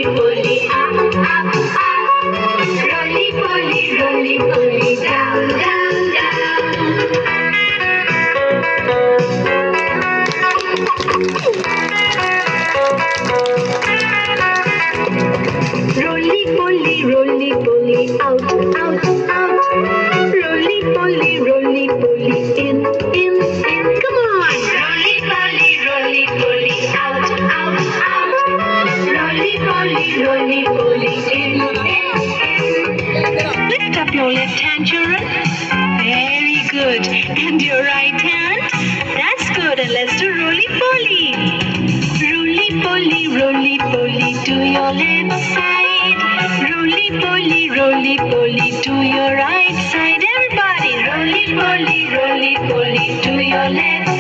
poly, up, up, up. Roly poly, down, down, down. Roly poly, out, out, out. Roly poly, in, in, in. Come on! Roly poly, out, out, out. Roly poly, in, in. Lift up your left hand, children. Very good. And your right hand? That's good. And let's do roly poly. Roly poly, to your left side. Roly poly, to your right side. Everybody, roly poly, to your left